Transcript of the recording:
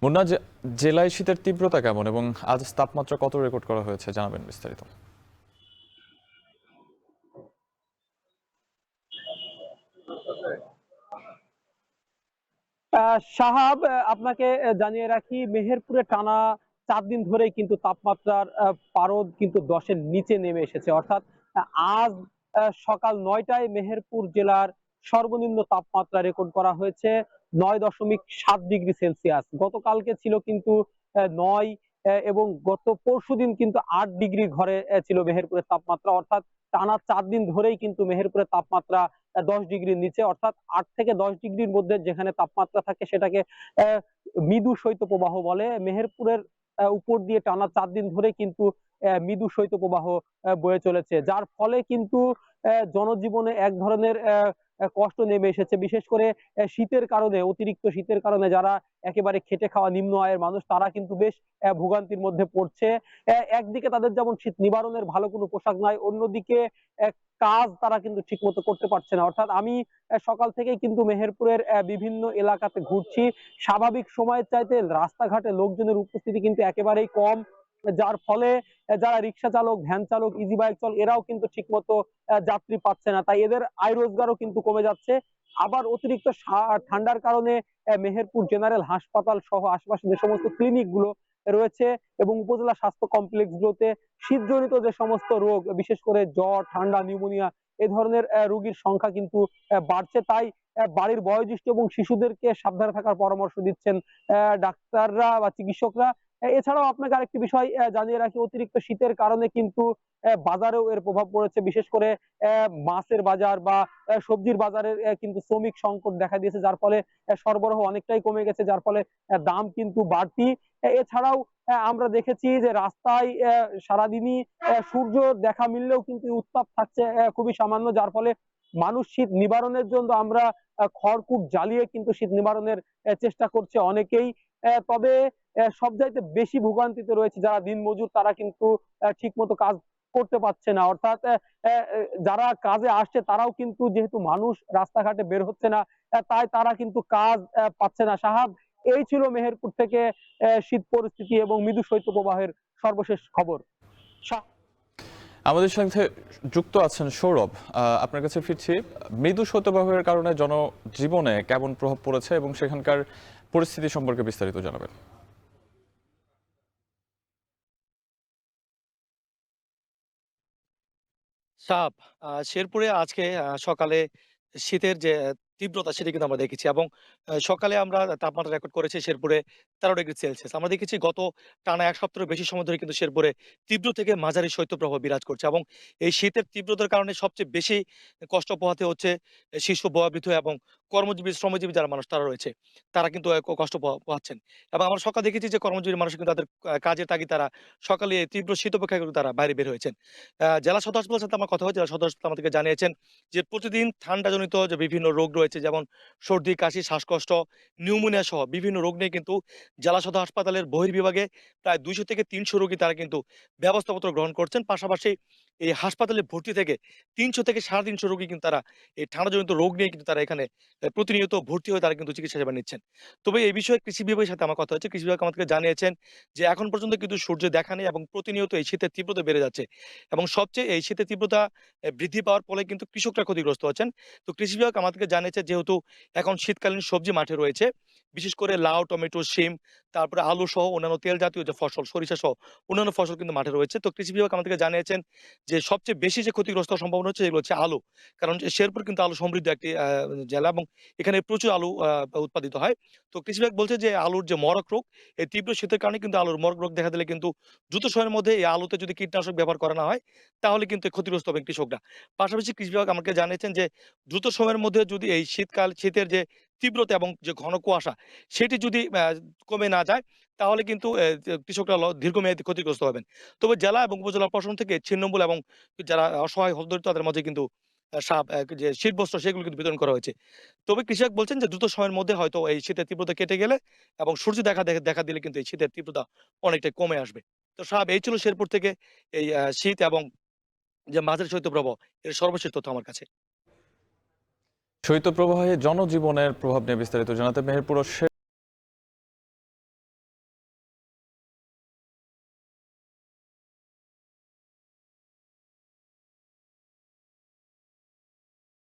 মুন্না, জেলায় শীতের তীব্রতা কেমন এবং আজ তাপমাত্রা কত রেকর্ড করা হয়েছে জানাবেন বিস্তারিত। সাহাব, আপনাকে জানিয়ে রাখি, মেহেরপুরে টানা 4 দিন ধরেই কিন্তু তাপমাত্রার পারদ কিন্তু 10-এর নিচে নেমে এসেছে। অর্থাৎ আজ সকাল 9টায় মেহেরপুর জেলার সর্বনিম্ন তাপমাত্রা রেকর্ড করা হয়েছে 9.7 ডিগ্রি সেলসিয়াস। গতকালকে ছিল কিন্তু 9, এবং গত পরশুদিন কিন্তু 8 ডিগ্রি ঘরে ছিল মেহেরপুরের তাপমাত্রা। অর্থাৎ টানা 4 দিন ধরেই কিন্তু মেহেরপুরের তাপমাত্রা 10 ডিগ্রির নিচে, অর্থাৎ 8 থেকে 10 ডিগ্রির মধ্যে যেখানে তাপমাত্রা থাকে সেটাকে মৃদু শৈত্যপ্রবাহ বলে। মেহেরপুরের উপর দিয়ে টানা 4 দিন ধরে কিন্তু মৃদু শৈত্যপ্রবাহ বয়ে চলেছে, যার ফলে কিন্তু জনজীবনে এক ধরনের কষ্ট নেমে এসেছে। বিশেষ করে শীতের কারণে, অতিরিক্ত শীতের কারণে যারা একেবারে খেটে খাওয়া নিম্ন আয়ের মানুষ, তারা কিন্তু বেশ ভোগান্তির মধ্যে পড়ছে। একদিকে তাদের যেমন শীত নিবারণের ভালো কোনো পোশাক নাই, অন্যদিকে কাজ তারা কিন্তু ঠিক মতো করতে পারছে না। অর্থাৎ আমি সকাল থেকেই কিন্তু মেহেরপুরের বিভিন্ন এলাকাতে ঘুরছি। স্বাভাবিক সময়ের চাইতে রাস্তাঘাটে লোকজনের উপস্থিতি কিন্তু একেবারেই কম, যার ফলে যারা রিক্সা চালক, ভ্যান চালক, ইজি বাইক চালক, এরাও কিন্তু ঠিক মতো যাত্রী পাচ্ছে না, তাই এদের আয় রোজগারও কিন্তু কমে যাচ্ছে। আবার অতিরিক্ত ঠান্ডার কারণে মেহেরপুর জেনারেল হাসপাতাল সহ আশেপাশে যে সমস্ত ক্লিনিক গুলো রয়েছে এবং উপজেলা স্বাস্থ্য কমপ্লেক্স গুলোতে শীতজনিত যে সমস্ত রোগ, বিশেষ করে জ্বর, ঠান্ডা, নিউমোনিয়া, এ ধরনের রোগীর সংখ্যা কিন্তু বাড়ছে। তাই বাড়ির বয়োজ্যেষ্ঠ এবং শিশুদেরকে সাবধানে থাকার পরামর্শ দিচ্ছেন ডাক্তাররা বা চিকিৎসকরা। এছাড়াও আপনাকে আরেকটি বিষয় জানিয়ে রাখি, অতিরিক্ত শীতের কারণে কিন্তু বাজারেও এর প্রভাব পড়েছে। বিশেষ করে মাছের বাজার বা সবজির বাজারে কিন্তু শ্রমিক সংকট দেখা দিয়েছে, যার ফলে সরবরাহ অনেকটাই কমে গেছে, যার ফলে দাম কিন্তু বাড়তি। এছাড়াও আমরা দেখেছি যে রাস্তায় সারাদিনই সূর্য দেখা মিললেও কিন্তু উত্তাপ থাকছে খুবই সামান্য, যার ফলে মানুষ শীত নিবারণের জন্য আমরা খড়কুট জ্বালিয়ে কিন্তু শীত নিবারণের চেষ্টা করছে অনেকেই। তবে সবচাইতে বেশি ভোগান্তিতে রয়েছে যারা দিনমজুর, তারা কিন্তু ঠিক মতো কাজ করতে পারছে না। অর্থাৎ যারা কাজে আসছে তারাও কিন্তু, যেহেতু মানুষ রাস্তাঘাটে বের হচ্ছে না, তাই তারা কিন্তু কাজ পাচ্ছে না। সাহাব, এই ছিল মেহেরপুর থেকে শীত পরিস্থিতি এবং মৃদু শৈত্যপ্রবাহের সর্বশেষ খবর। আমাদের সাথে যুক্ত আছেন সৌরভ। আপনার কাছে ফিরছি। মৃদু শৈত্যপ্রবাহের কারণে জনজীবনে কেমন প্রভাব পড়েছে এবং সেখানকার পরিস্থিতি সম্পর্কে বিস্তারিত জানাবেন। সাপ শেরপুরে আজকে সকালে শীতের যে তীব্রতা সেটি কিন্তু আমরা দেখেছি এবং সকালে আমরা তাপমাত্রা রেকর্ড করেছি শেরপুরে 13 ডিগ্রি সেলসিয়াস। আমরা দেখেছি গত টানা 1 সপ্তাহের বেশি সময় ধরে কিন্তু শেরপুরে তীব্র থেকে মাঝারি শৈত্যপ্রবাহ বিরাজ করছে এবং এই শীতের তীব্রতার কারণে সবচেয়ে বেশি কষ্ট পোহাতে হচ্ছে শিশু, বয়োবৃদ্ধ এবং কর্মজীবী, শ্রমজীবী যারা মানুষ তারা রয়েছে, তারা কিন্তু কষ্ট পোহাচ্ছেন। এবং আমরা সকালে দেখেছি যে কর্মজীবী মানুষ কিন্তু তাদের কাজের তাগিদে তারা সকালে এই তীব্র শীত উপেক্ষা কিন্তু তারা বাইরে বের হয়েছেন। জেলা সদর হাসপাতালের সাথে আমার কথা হয়, জেলা সদর হাসপাতাল আমাদেরকে জানিয়েছেন যে প্রতিদিন ঠান্ডাজনিত যে বিভিন্ন রোগ রয়েছে, যেমন সর্দি, কাশি, শ্বাসকষ্ট, নিউমোনিয়া সহ বিভিন্ন রোগ নিয়ে কিন্তু জেলা সদর হাসপাতালের বহির্বিভাগে প্রায় 200 থেকে 300 রোগী তারা কিন্তু ব্যবস্থাপত্র গ্রহণ করছেন। পাশাপাশি এই হাসপাতালে ভর্তি থেকে 300 থেকে 350 রোগী কিন্তু তারা এই ঠান্ডাজনিত রোগ নিয়ে কিন্তু তারা এখানে প্রতিনিয়ত ভর্তি হয়ে তারা কিন্তু চিকিৎসা সেবা নিচ্ছেন। তবে এই বিষয়ে কৃষি বিভাগের সাথে আমার কথা হচ্ছে। কৃষি বিভাগ আমাদেরকে জানিয়েছেন যে এখন পর্যন্ত কিন্তু সূর্য দেখা নেই এবং প্রতিনিয়ত এই শীতের তীব্রতা বেড়ে যাচ্ছে এবং সবচেয়ে এই শীতের তীব্রতা বৃদ্ধি পাওয়ার ফলে কিন্তু কৃষকরা ক্ষতিগ্রস্ত হচ্ছেন। তো কৃষি বিভাগ আমাদেরকে জানিয়েছে, যেহেতু এখন শীতকালীন সবজি মাঠে রয়েছে, বিশেষ করে লাউ, টমেটো, শিম, তারপরে আলু সহ অন্যান্য তেল জাতীয় যে ফসল, সরিষা সহ অন্যান্য ফসল কিন্তু মাঠে রয়েছে। তো কৃষি বিভাগ আমাদেরকে জানিয়েছেন যে সবচেয়ে বেশি যে ক্ষতিগ্রস্ত হওয়ার সম্ভাবনা হচ্ছে এগুলো হচ্ছে আলু। কারণ শেরপুর কিন্তু আলু সমৃদ্ধ একটি জেলা এবং এখানে প্রচুর আলু উৎপাদিত হয়। তো কৃষি বিভাগ বলছে যে আলুর যে মরক রোগ, এই তীব্র শীতের কারণে কিন্তু আলুর মরক রোগ দেখা দিলে কিন্তু দ্রুত সময়ের মধ্যে এই আলুতে যদি কীটনাশক ব্যবহার করা না হয়, তাহলে কিন্তু ক্ষতিগ্রস্ত হবেন কৃষকরা। পাশাপাশি কৃষি বিভাগ আমাকে জানিয়েছেন যে দ্রুত সময়ের মধ্যে যদি এই শীতের যে তীব্রতা এবং যে ঘন কুয়াশা, সেটি যদি কমে না যায়, তাহলে কিন্তু কৃষকরা দীর্ঘমেয়াদী ক্ষতিগ্রস্ত হবেন। তবে জেলা এবং উপজেলা প্রশাসন থেকে ছিন্নমূল এবং যারা অসহায় হতদরিদ্র তাদের মাঝে কিন্তু যে শীতবস্ত্র সেগুলো কিন্তু বিতরণ করা হয়েছে। তবে কৃষক বলছেন যে দ্রুত সময়ের মধ্যে হয়তো এই শীতের তীব্রতা কেটে গেলে এবং সূর্য দেখা দিলে কিন্তু এই শীতের তীব্রতা অনেকটাই কমে আসবে। তো এই ছিল শেরপুর থেকে এই শীত এবং যে মাঝারি শৈত্যপ্রবাহ, এর সর্বশেষ তথ্য আমার কাছে। শৈত্যপ্রবাহে জনজীবনের প্রভাব নিয়ে বিস্তারিত জানাতে মেহেরপুর